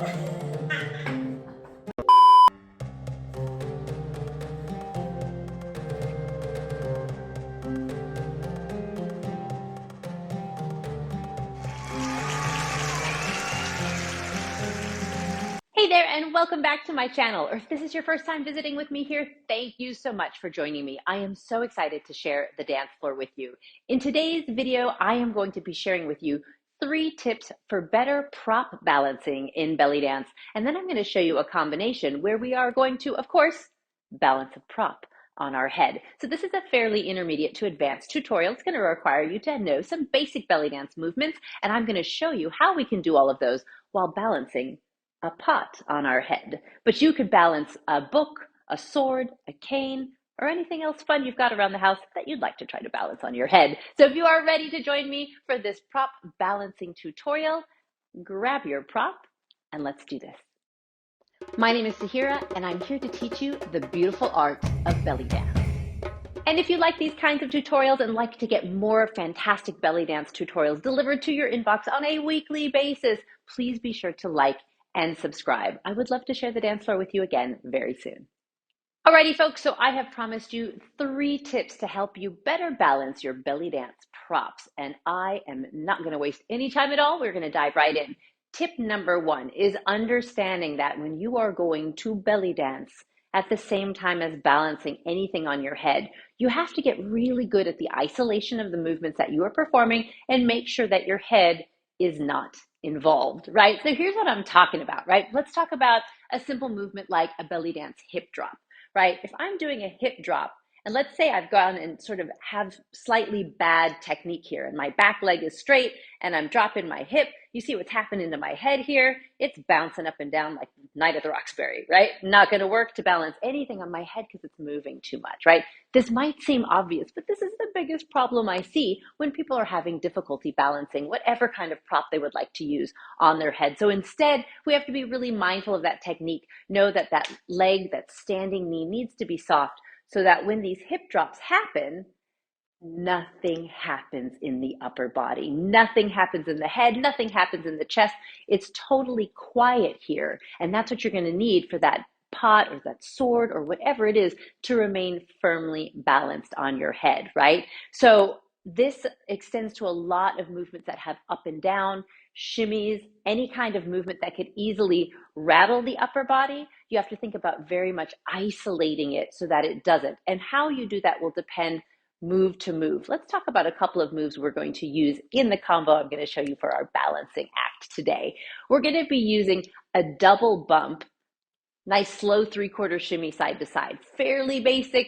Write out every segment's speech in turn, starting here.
Hey there, and welcome back to my channel. Or if this is your first time visiting with me here, thank you so much for joining me. I am so excited to share the dance floor with you. In today's video, I am going to be sharing with you 3 tips for better prop balancing in belly dance. And then I'm going to show you a combination where we are going to, of course, balance a prop on our head. So this is a fairly intermediate to advanced tutorial. It's going to require you to know some basic belly dance movements, and I'm going to show you how we can do all of those while balancing a pot on our head. But you could balance a book, a sword, a cane, or anything else fun you've got around the house that you'd like to try to balance on your head. So if you are ready to join me for this prop balancing tutorial, grab your prop and let's do this. My name is Sahira, and I'm here to teach you the beautiful art of belly dance. And if you like these kinds of tutorials and like to get more fantastic belly dance tutorials delivered to your inbox on a weekly basis, please be sure to like and subscribe. I would love to share the dance floor with you again very soon. Alrighty folks, so I have promised you 3 tips to help you better balance your belly dance props, and I am not going to waste any time at all. We're going to dive right in. Tip number 1 is understanding that when you are going to belly dance at the same time as balancing anything on your head, you have to get really good at the isolation of the movements that you are performing and make sure that your head is not involved, right? So here's what I'm talking about, right? Let's talk about a simple movement like a belly dance hip drop, right? If I'm doing a hip drop, and let's say I've gone and sort of have slightly bad technique here, and my back leg is straight, and I'm dropping my hip, you see what's happening to my head here? It's bouncing up and down like Night at the Roxbury, right? Not gonna work to balance anything on my head because it's moving too much, right? This might seem obvious, but this is the biggest problem I see when people are having difficulty balancing whatever kind of prop they would like to use on their head. So instead, we have to be really mindful of that technique. Know that that leg, that standing knee needs to be soft so that when these hip drops happen, nothing happens in the upper body. Nothing happens in the head. Nothing happens in the chest. It's totally quiet here. And that's what you're going to need for that pot or that sword or whatever it is to remain firmly balanced on your head, right? So this extends to a lot of movements that have up and down, shimmies, any kind of movement that could easily rattle the upper body. You have to think about very much isolating it so that it doesn't. And how you do that will depend move to move. Let's talk about a couple of moves we're going to use in the combo I'm going to show you for our balancing act today. We're going to be using a double bump, nice slow 3/4 shimmy side to side, fairly basic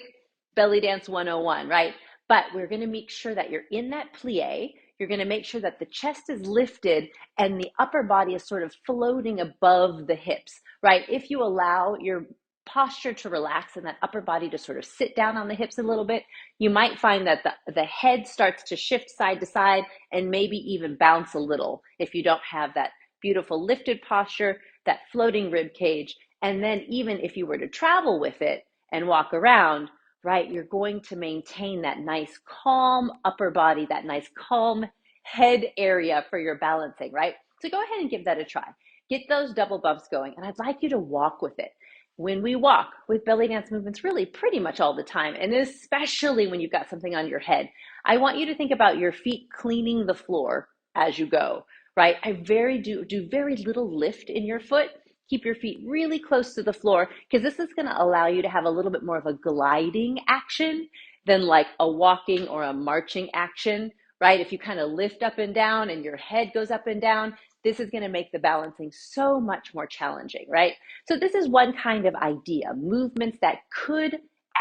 belly dance 101, right? But we're going to make sure that you're in that plie. You're going to make sure that the chest is lifted and the upper body is sort of floating above the hips, right? If you allow your posture to relax and that upper body to sort of sit down on the hips a little bit, you might find that the head starts to shift side to side and maybe even bounce a little if you don't have that beautiful lifted posture, that floating rib cage. And then even if you were to travel with it and walk around, right, you're going to maintain that nice calm upper body, that nice calm head area for your balancing, right? So go ahead and give that a try. Get those double bumps going, and I'd like you to walk with it. When we walk with belly dance movements really pretty much all the time, and especially when you've got something on your head, I want you to think about your feet cleaning the floor as you go, right? I do very little lift in your foot. Keep your feet really close to the floor because this is going to allow you to have a little bit more of a gliding action than like a walking or a marching action, right? If you kind of lift up and down and your head goes up and down, this is going to make the balancing so much more challenging, right? So this is one kind of idea, movements that could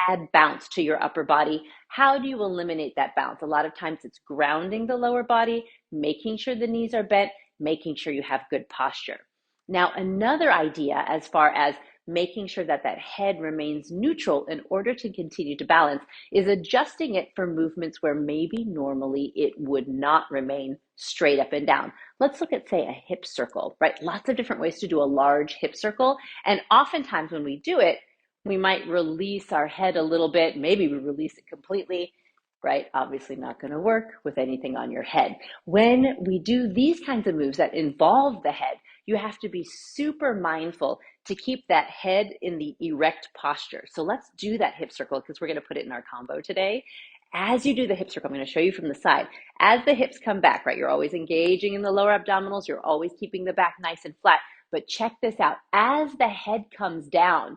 add bounce to your upper body. How do you eliminate that bounce? A lot of times it's grounding the lower body, making sure the knees are bent, making sure you have good posture. Now, another idea as far as making sure that that head remains neutral in order to continue to balance is adjusting it for movements where maybe normally it would not remain straight up and down. Let's look at, say, a hip circle, right? Lots of different ways to do a large hip circle. And oftentimes when we do it, we might release our head a little bit. Maybe we release it completely, right? Obviously not going to work with anything on your head. When we do these kinds of moves that involve the head, you have to be super mindful to keep that head in the erect posture. So let's do that hip circle because we're going to put it in our combo today. As you do the hip circle, I'm going to show you from the side. As the hips come back, right, you're always engaging in the lower abdominals. You're always keeping the back nice and flat. But check this out. As the head comes down,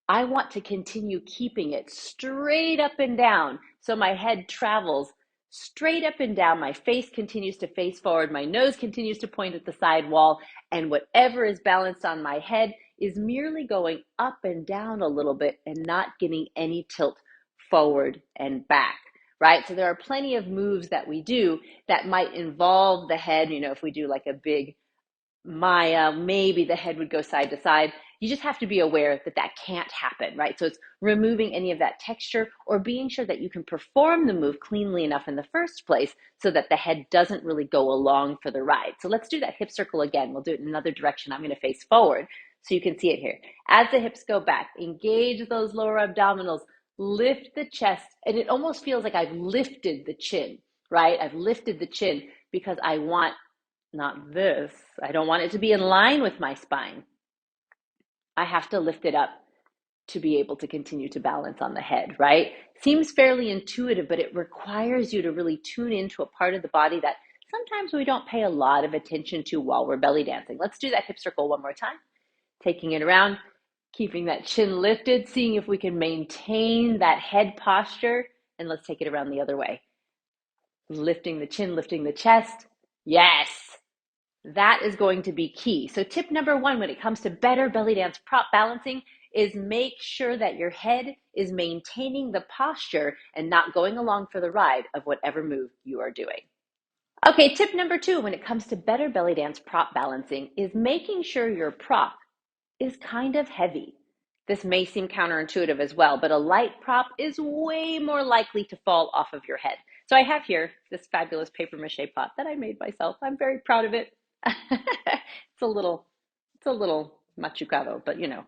I want to continue keeping it straight up and down. So my head travels straight up and down. My face continues to face forward. My nose continues to point at the side wall. And whatever is balanced on my head is merely going up and down a little bit and not getting any tilt forward and back, right? So there are plenty of moves that we do that might involve the head. You know, if we do like a big Maya, maybe the head would go side to side. You just have to be aware that that can't happen, right? So it's removing any of that texture or being sure that you can perform the move cleanly enough in the first place so that the head doesn't really go along for the ride. So let's do that hip circle again. We'll do it in another direction. I'm going to face forward so you can see it here. As the hips go back, engage those lower abdominals, lift the chest, and it almost feels like I've lifted the chin, right? I've lifted the chin because I want not this. I don't want it to be in line with my spine. I have to lift it up to be able to continue to balance on the head, right? Seems fairly intuitive, but it requires you to really tune into a part of the body that sometimes we don't pay a lot of attention to while we're belly dancing. Let's do that hip circle one more time. Taking it around, keeping that chin lifted, seeing if we can maintain that head posture, and let's take it around the other way. Lifting the chin, lifting the chest. Yes. That is going to be key. So tip number one when it comes to better belly dance prop balancing is make sure that your head is maintaining the posture and not going along for the ride of whatever move you are doing. Okay, tip number two when it comes to better belly dance prop balancing is making sure your prop is kind of heavy. This may seem counterintuitive as well, but a light prop is way more likely to fall off of your head. So I have here this fabulous paper mache pot that I made myself. I'm very proud of it. It's a little machucado, but you know,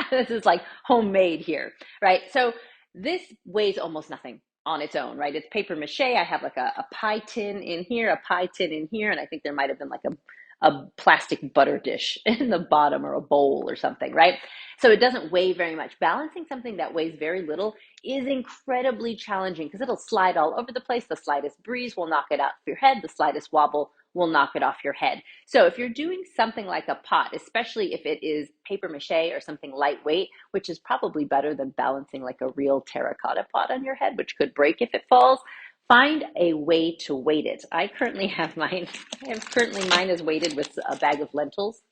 this is like homemade here, right? So this weighs almost nothing on its own, right? It's paper mache. I have like a pie tin in here, a pie tin in here, and I think there might have been like a plastic butter dish in the bottom or a bowl or something, right? So it doesn't weigh very much. Balancing something that weighs very little is incredibly challenging because it'll slide all over the place. The slightest breeze will knock it out of your head. The slightest wobble will knock it off your head. So if you're doing something like a pot, especially if it is paper mache or something lightweight, which is probably better than balancing like a real terracotta pot on your head, which could break if it falls, find a way to weight it. I currently have mine. Mine is weighted with a bag of lentils.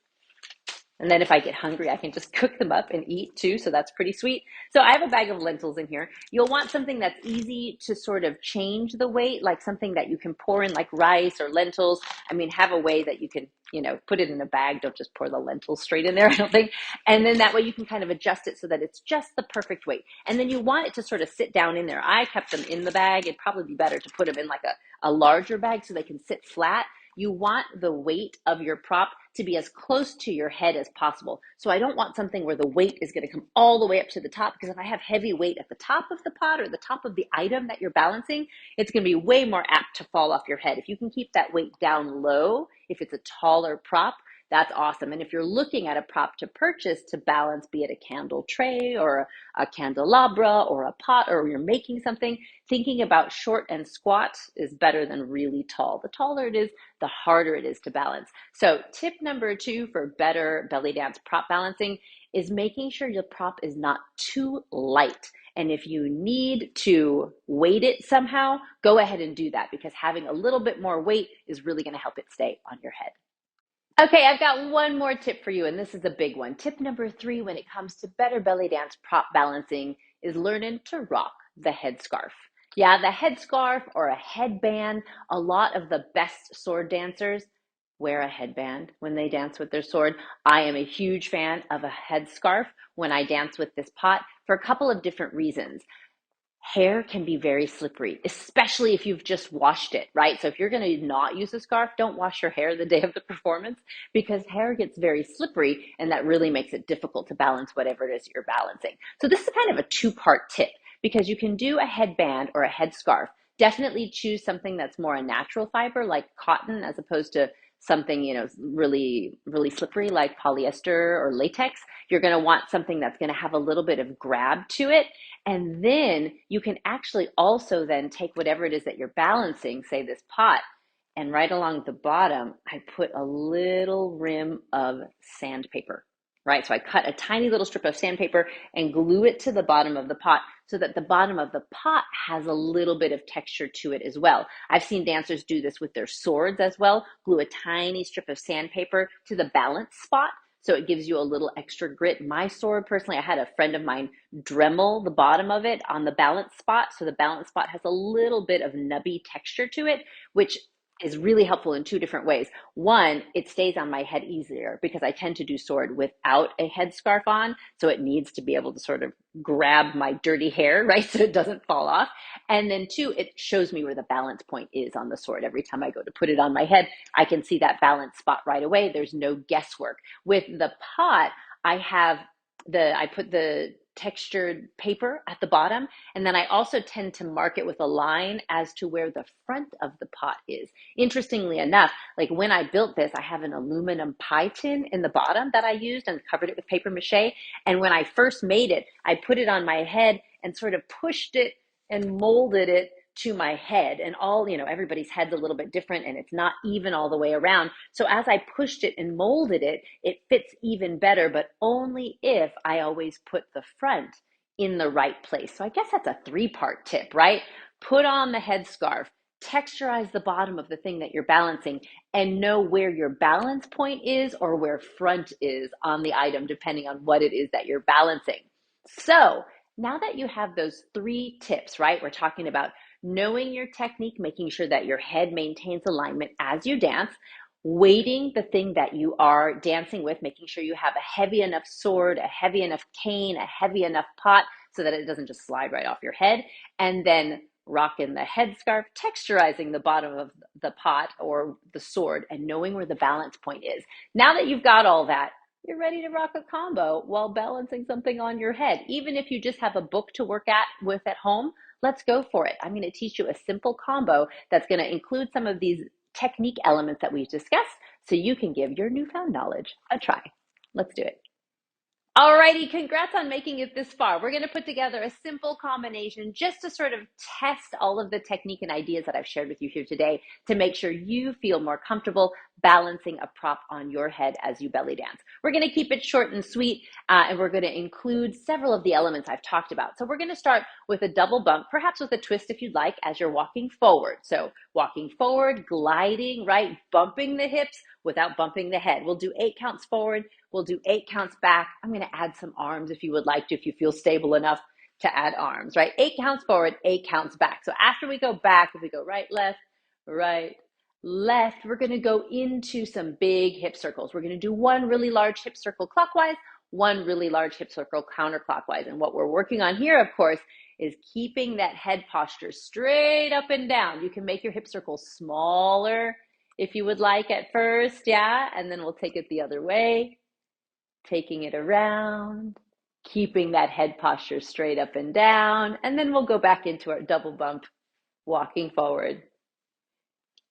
And then if I get hungry, I can just cook them up and eat too. So that's pretty sweet. So I have a bag of lentils in here. You'll want something that's easy to sort of change the weight, like something that you can pour in like rice or lentils. I mean, have a way that you can, you know, put it in a bag. Don't just pour the lentils straight in there, I don't think. And then that way you can kind of adjust it so that it's just the perfect weight. And then you want it to sort of sit down in there. I kept them in the bag. It'd probably be better to put them in like a larger bag so they can sit flat. You want the weight of your prop to be as close to your head as possible. So I don't want something where the weight is going to come all the way up to the top, because if I have heavy weight at the top of the pot or the top of the item that you're balancing, it's going to be way more apt to fall off your head. If you can keep that weight down low, if it's a taller prop, that's awesome. And if you're looking at a prop to purchase to balance, be it a candle tray or a candelabra or a pot, or you're making something, thinking about short and squat is better than really tall. The taller it is, the harder it is to balance. So tip number two for better belly dance prop balancing is making sure your prop is not too light. And if you need to weight it somehow, go ahead and do that, because having a little bit more weight is really going to help it stay on your head. Okay, I've got one more tip for you, and this is a big one. Tip number three when it comes to better belly dance prop balancing is learning to rock the headscarf. Yeah, the headscarf or a headband. A lot of the best sword dancers wear a headband when they dance with their sword. I am a huge fan of a headscarf when I dance with this pot for a couple of different reasons. Hair can be very slippery, especially if you've just washed it, right? So if you're going to not use a scarf, don't wash your hair the day of the performance, because hair gets very slippery and that really makes it difficult to balance whatever it is you're balancing. So this is kind of a two-part tip, because you can do a headband or a headscarf. Definitely choose something that's more a natural fiber like cotton as opposed to something, really, really slippery like polyester or latex. You're going to want something that's going to have a little bit of grab to it. And then you can actually also then take whatever it is that you're balancing, say this pot, and right along the bottom, I put a little rim of sandpaper, right? So I cut a tiny little strip of sandpaper and glue it to the bottom of the pot so that the bottom of the pot has a little bit of texture to it as well. I've seen dancers do this with their swords as well, glue a tiny strip of sandpaper to the balance spot so it gives you a little extra grit. My sword, personally, I had a friend of mine Dremel the bottom of it on the balance spot, so the balance spot has a little bit of nubby texture to it, which is really helpful in two different ways. One, it stays on my head easier because I tend to do sword without a headscarf on, so it needs to be able to sort of grab my dirty hair, right, so it doesn't fall off. And then two, it shows me where the balance point is on the sword. Every time I go to put it on my head, I can see that balance spot right away. There's no guesswork. With the pot, I put the textured paper at the bottom, and then I also tend to mark it with a line as to where the front of the pot is. Interestingly enough, like when I built this, I have an aluminum pie tin in the bottom that I used and covered it with paper mache. And when I first made it, I put it on my head and sort of pushed it and molded it to my head. And everybody's head's a little bit different and it's not even all the way around. So as I pushed it and molded it, it fits even better, but only if I always put the front in the right place. So I guess that's a 3-part tip, right? Put on the headscarf, texturize the bottom of the thing that you're balancing, and know where your balance point is or where front is on the item, depending on what it is that you're balancing. So now that you have those 3 tips, right? We're talking about knowing your technique, making sure that your head maintains alignment as you dance, weighting the thing that you are dancing with, making sure you have a heavy enough sword, a heavy enough cane, a heavy enough pot so that it doesn't just slide right off your head, and then rocking the headscarf, texturizing the bottom of the pot or the sword, and knowing where the balance point is. Now that you've got all that, you're ready to rock a combo while balancing something on your head. Even if you just have a book to work with at home, let's go for it. I'm going to teach you a simple combo that's going to include some of these technique elements that we've discussed so you can give your newfound knowledge a try. Let's do it. Alrighty, congrats on making it this far. We're going to put together a simple combination just to sort of test all of the technique and ideas that I've shared with you here today to make sure you feel more comfortable balancing a prop on your head as you belly dance. We're going to keep it short and sweet, and we're going to include several of the elements I've talked about. So we're going to start with a double bump, perhaps with a twist if you'd like, as you're walking forward. So walking forward, gliding, right? Bumping the hips without bumping the head. We'll do 8 counts forward. We'll do 8 counts back. I'm going to add some arms if you would like to, if you feel stable enough to add arms, right? 8 counts forward, 8 counts back. So after we go back, if we go right, left, we're going to go into some big hip circles. We're going to do 1 really large hip circle clockwise, 1 really large hip circle counterclockwise. And what we're working on here, of course, is keeping that head posture straight up and down. You can make your hip circles smaller if you would like at first, yeah? And then we'll take it the other way, taking it around, keeping that head posture straight up and down. And then we'll go back into our double bump, walking forward.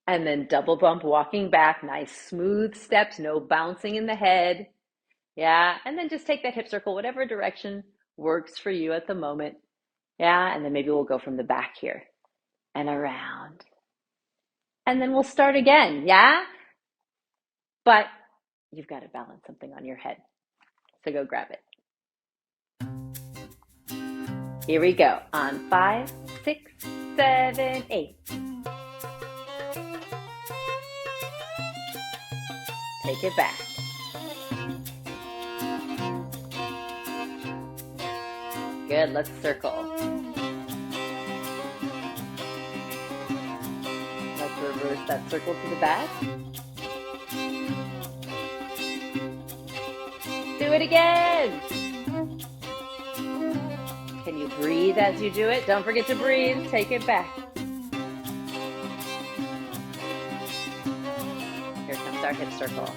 And then double bump, walking back, nice smooth steps, no bouncing in the head. Yeah, and then just take that hip circle, whatever direction works for you at the moment. Yeah, and then maybe we'll go from the back here and around. And then we'll start again, yeah? But you've got to balance something on your head. So go grab it. Here we go. On 5, 6, 7, 8. Take it back. Good, let's circle. Let's reverse that circle to the back. Do it again. Can you breathe as you do it? Don't forget to breathe. Take it back. Here comes our hip circle.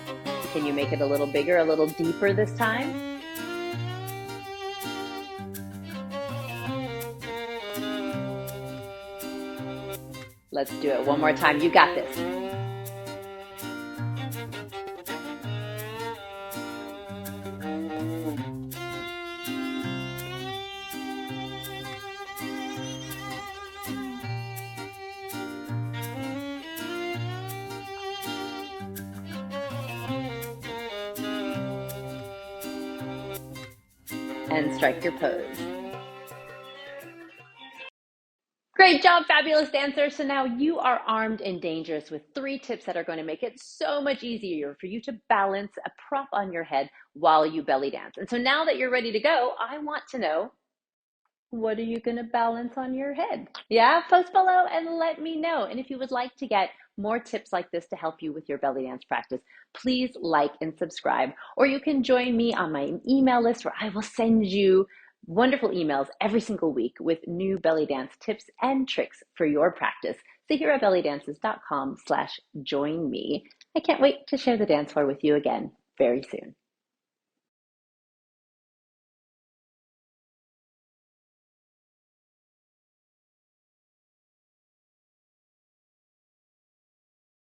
Can you make it a little bigger, a little deeper this time? Let's do it one more time. You got this. and strike your pose. Great job, fabulous dancer. So now you are armed and dangerous with 3 tips that are going to make it so much easier for you to balance a prop on your head while you belly dance. And so now that you're ready to go, I want to know, what are you going to balance on your head? Yeah, post below and let me know. And if you would like to get more tips like this to help you with your belly dance practice, please like and subscribe. Or you can join me on my email list where I will send you wonderful emails every single week with new belly dance tips and tricks for your practice. SahiraBellyDances.com/join me. I can't wait to share the dance floor with you again very soon.